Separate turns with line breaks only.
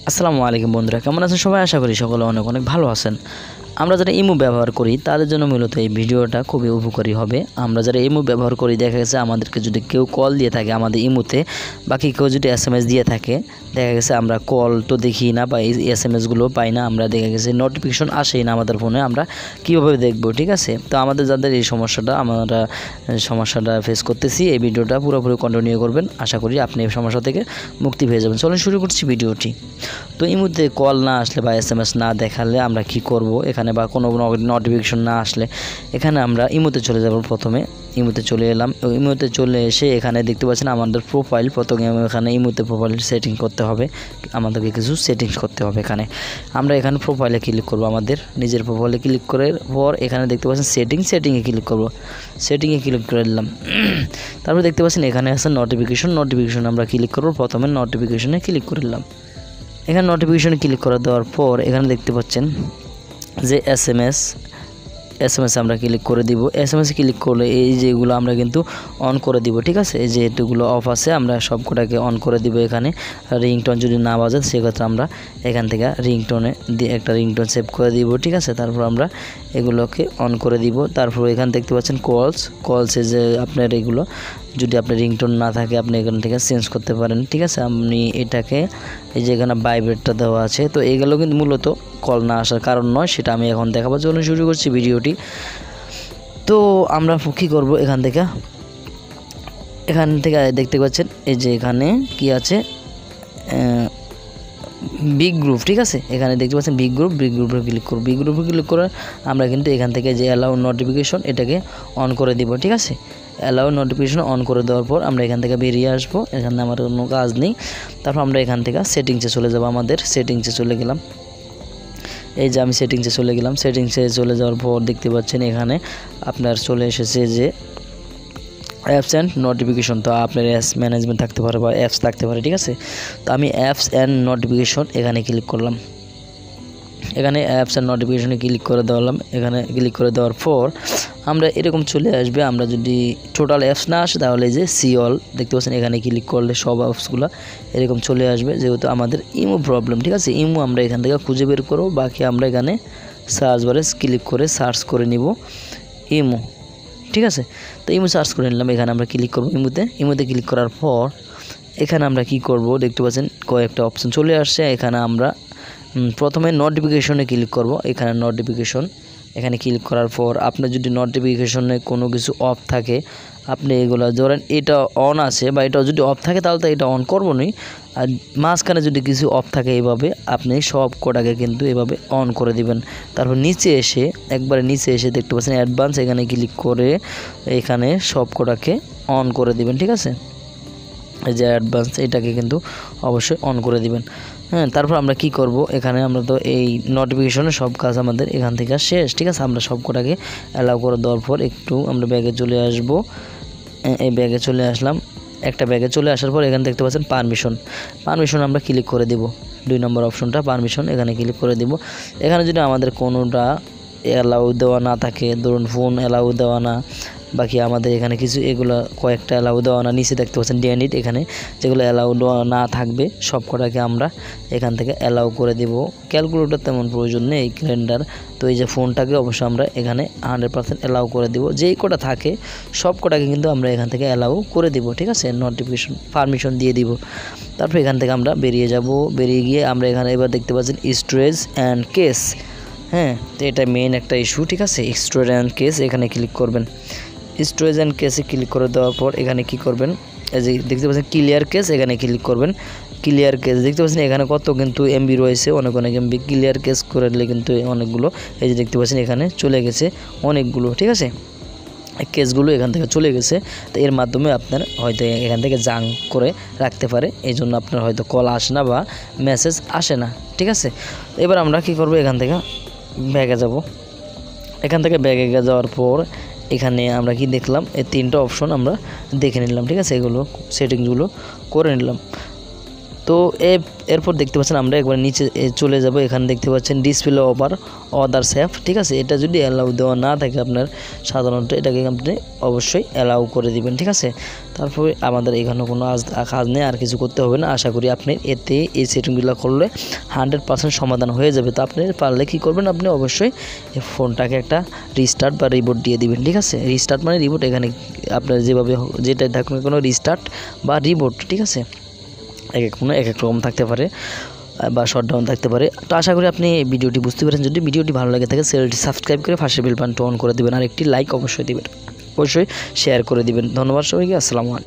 আসসালামু আলাইকুম বন্ধুরা, কেমন আছেন সবাই? আশা করি সকলে অনেক অনেক ভালো আছেন। আমরা যারা ইমো ব্যবহার করি তাদের জন্য মূলত এই ভিডিওটা খুবই উপকারী হবে। আমরা যারা ইমো ব্যবহার করি, দেখা গেছে আমাদেরকে যদি কেউ কল দিয়ে থাকে আমাদের ইমোতে, বাকি কেউ যদি SMS দিয়ে থাকে, দেখা গেছে আমরা কল তো দেখি না বা এই SMSগুলো পাই না, আমরা দেখা গেছে নোটিফিকেশন আসেই না আমাদের ফোনে, আমরা কীভাবে দেখব? ঠিক আছে, তো আমাদের যাদের এই সমস্যাটা ফেস করতেছি, এই ভিডিওটা পুরোপুরি কন্টিনিউ করবেন। আশা করি আপনি এই সমস্যা থেকে মুক্তি পেয়ে যাবেন। চলুন শুরু করছি ভিডিওটি। তো এই মুহূর্তে কল না আসলে বা SMS না দেখালে আমরা কি করব এখানে, বা কোনো নোটিফিকেশন না আসলে এখানে আমরা ইমোতে চলে যাব। প্রথমে ইমোতে চলে এলাম। ইমোতে চলে এসে এখানে দেখতে পাচ্ছেন আমাদের প্রোফাইল। প্রথমে এখানে ইমোতে প্রোফাইল সেটিং করতে হবে, আমাদেরকে কিছু সেটিংস করতে হবে। এখানে আমরা এখানে প্রোফাইলে ক্লিক করব, আমাদের নিজের প্রোফাইলে ক্লিক করার পর এখানে দেখতে পাচ্ছেন সেটিংয়ে ক্লিক করব। সেটিংয়ে ক্লিক করে দিলাম। তারপর দেখতে পাচ্ছেন এখানে আছে নোটিফিকেশন আমরা ক্লিক করব। প্রথমে নোটিফিকেশনে ক্লিক করে দিলাম। এখানে নোটিফিকেশনে ক্লিক করে দেওয়ার পর এখানে দেখতে পাচ্ছেন যে SMS আমরা ক্লিক করে দিব। SMS ক্লিক করলে এই যেগুলো আমরা কিন্তু অন করে দিব। ঠিক আছে, এই যে এতগুলো অফ আছে আমরা সবকটাকে অন করে দিব। এখানে রিংটোন যদি না বাজে সেক্ষেত্রে আমরা এখান থেকে রিংটোনে দিয়ে একটা রিংটোন সেভ করে দিব। ঠিক আছে, তারপর আমরা এগুলোকে অন করে দিব। তারপর এখানে দেখতে পাচ্ছেন কলসে যে আপনার এগুলো যদি আপনার রিংটোন না থাকে আপনি এখান থেকে চেঞ্জ করতে পারেন। ঠিক আছে, আপনি এটাকে এই যে এখানে ভাইব্রেটটা দেওয়া আছে, তো এইগুলো কিন্তু মূলত কল না আসার কারণ নয়, সেটা আমি এখন দেখাবার জন্য শুরু করছি ভিডিওটি। তো আমরা কী করব, এখান থেকে দেখতে পাচ্ছেন এই যে এখানে কি আছে, বিগ গ্রুপ। ঠিক আছে, এখানে দেখতে পাচ্ছেন বিগ গ্রুপে ক্লিক করব। বিগ গ্রুপে ক্লিক করে আমরা কিন্তু এখান থেকে যে অ্যালাউ নোটিফিকেশন এটাকে অন করে দিব। ঠিক আছে, অ্যালাউ নোটিফিকেশন অন করে দেওয়ার পর আমরা এখান থেকে বেরিয়ে আসবো। এখানে আমার কোনো কাজ নেই। তারপর আমরা এখান থেকে সেটিংসে চলে যাব। আমাদের সেটিংসে চলে গেলাম। এই যে আমি সেটিংসে চলে গেলাম। সেটিংসে চলে যাওয়ার পর দেখতে পাচ্ছেন এখানে আপনার চলে এসেছে যে অ্যাপস অ্যান্ড নোটিফিকেশন। তো আপনার অ্যাপস ম্যানেজমেন্ট থাকতে পারে বা অ্যাপস থাকতে পারে। ঠিক আছে, তো আমি অ্যাপস অ্যান্ড নোটিফিকেশন এখানে ক্লিক করলাম। এখানে অ্যাপস অ্যান্ড নোটিফিকেশনে ক্লিক করে দেওয়ালাম। এখানে ক্লিক করে দেওয়ার পর আমরা এরকম চলে আসবে। আমরা যদি টোটাল অ্যাপস না আসে তাহলে যে সি অল দেখতে পাচ্ছেন, এখানে ক্লিক করলে সব অ্যাপসগুলো এরকম চলে আসবে। যেহেতু আমাদের ইমো প্রবলেম, ঠিক আছে, ইমো আমরা এখান থেকে খুঁজে বের করব। বাকি আমরা এখানে সার্চ বারে ক্লিক করে সার্চ করে নিব ইমো। ঠিক আছে, তো ইমো সার্চ করে নিলাম। এখানে আমরা ক্লিক করব ইমোতে ক্লিক করার পর এখানে আমরা কি করব, দেখতে পাচ্ছেন কয়েকটা অপশন চলে আসছে। এখানে আমরা প্রথমে নোটিফিকেশনে ক্লিক করব। এখানে নোটিফিকেশন এখানে ক্লিক করার পর আপনার যদি নোটিফিকেশনে কোনো কিছু অফ থাকে, আপনি এগুলো ধরেন এটা অন আছে বা এটা যদি অফ থাকে তাহলে তো এটা অন করবো নি। আর মাঝখানে যদি কিছু অফ থাকে এইভাবে আপনি সব কটাকে কিন্তু এভাবে অন করে দিবেন। তারপর একবারে নিচে এসে দেখতে পাচ্ছেন অ্যাডভান্স, এখানে ক্লিক করে এখানে সব কটাকে অন করে দিবেন। ঠিক আছে, এই যে অ্যাডভান্স এটাকে কিন্তু অবশ্যই অন করে দিবেন। হ্যাঁ, তারপর আমরা কি করব, এখানে আমরা তো এই নোটিফিকেশনের সব কাজ আমাদের এখান থেকে শেষ। ঠিক আছে, আমরা সব কটাকে অ্যালাউ করে দেওয়ার পর একটু আমরা ব্যাগে চলে আসব। এই ব্যাগে চলে আসলাম। একটা ব্যাগে চলে আসার পর এখানে দেখতে পাচ্ছেন পারমিশন আমরা ক্লিক করে দিব। 2 নম্বর অপশনটা পারমিশন, এখানে ক্লিক করে দিব। এখানে যদি আমাদের কোনোটা অ্যালাউ দেওয়া না থাকে, ধরুন ফোন অ্যালাউ দেওয়া না, বাকি আমাদের এখানে কিছু এগুলো কয়েকটা অ্যালাউ দেওয়া না, নিচে দেখতে পাচ্ছেন ডিএনইট, এখানে যেগুলো অ্যালাউ দেওয়া না থাকবে সব কটাকে আমরা এখান থেকে অ্যালাউ করে দেব। ক্যালকুলেটর তেমন প্রয়োজন নেই, ক্যালেন্ডার। তো এই যে ফোনটাকে অবশ্যই আমরা এখানে 100% অ্যালাউ করে দেব। যেই কটা থাকে সব কটাকে কিন্তু আমরা এখান থেকে অ্যালাউ করে দেব। ঠিক আছে, নোটিফিকেশন পারমিশন দিয়ে দিব। তারপর এখান থেকে আমরা বেরিয়ে গিয়ে আমরা এখানে এবার দেখতে পাচ্ছেন স্টোরেজ অ্যান্ড কেস। হ্যাঁ, তো এটা মেইন একটা ইস্যু। ঠিক আছে, স্টোরেজ অ্যান্ড কেস এখানে ক্লিক করবেন। স্টোরেজ অ্যান্ড কেসে ক্লিক করে দেওয়ার পর এখানে কি করবেন, এই যে দেখতে পাচ্ছেন ক্লিয়ার কেস, এখানে ক্লিক করবেন। ক্লিয়ার কেস দেখতে পাচ্ছেন এখানে কত কিন্তু এমবি রয়েছে, অনেক এমবি। ক্লিয়ার কেস করলে কিন্তু অনেকগুলো, এই যে দেখতে পাচ্ছেন এখানে চলে গেছে অনেকগুলো। ঠিক আছে, কেসগুলো এখান থেকে চলে গেছে। তো এর মাধ্যমে আপনার হয়তো এখান থেকে জাঙ্ক করে রাখতে পারে, এই জন্য আপনার হয়তো কল আসে না বা মেসেজ আসে না। ঠিক আছে, এবার আমরা কি করব, এখান থেকে ব্যাগে যাব। এখান থেকে ব্যাগে যাওয়ার পর এখানে আমরা কি দেখলাম, এই 3টা অপশন আমরা দেখে নিলাম। ঠিক আছে, এগুলো সেটিংসগুলো করে নিলাম। তো তো এরপর দেখতে পাচ্ছেন আমরা একবার নিচে চলে যাব। এখানে দেখতে পাচ্ছেন ডিসপ্লে ওভার অদার সেফ, ঠিক আছে। এটা যদি অ্যালাউ দেওয়া না থাকে আপনার সাধারণত এটাকে আপনি অবশ্যই অ্যালাউ করে দিবেন, ঠিক আছে। তারপরে আমাদের এখানে কোনো কাজ নেই, আর কিছু করতে হবে না। আশা করি আপনি এতে এই সেটিংগুলো করলে 100% সমাধান হয়ে যাবে। তো আপনি পারলে কী করবেন, আপনি অবশ্যই ফোনটাকে একটা রিস্টার্ট বা রিবোট দিয়ে দিবেন, ঠিক আছে। রিস্টার্ট মানে রিবোট, এখানে আপনার যেভাবে যেটাই থাকুন কোনো রিস্টার্ট বা রিবোট, ঠিক আছে। এক এক ফোনে এক এক রকম থাকতে পারে বা শটডাউন থাকতে পারে। তো আশা করি আপনি ভিডিওটি বুঝতে পেরেছেন। যদি ভিডিওটি ভালো লাগে থাকে চ্যানেলটি সাবস্ক্রাইব করে পাশে বেল বাটনটি অন করে দিবেন, আর একটি লাইক অবশ্যই দিবেন, অবশ্যই শেয়ার করে দিবেন। ধন্যবাদ সবাইকে, আসসালামু আলাইকুম।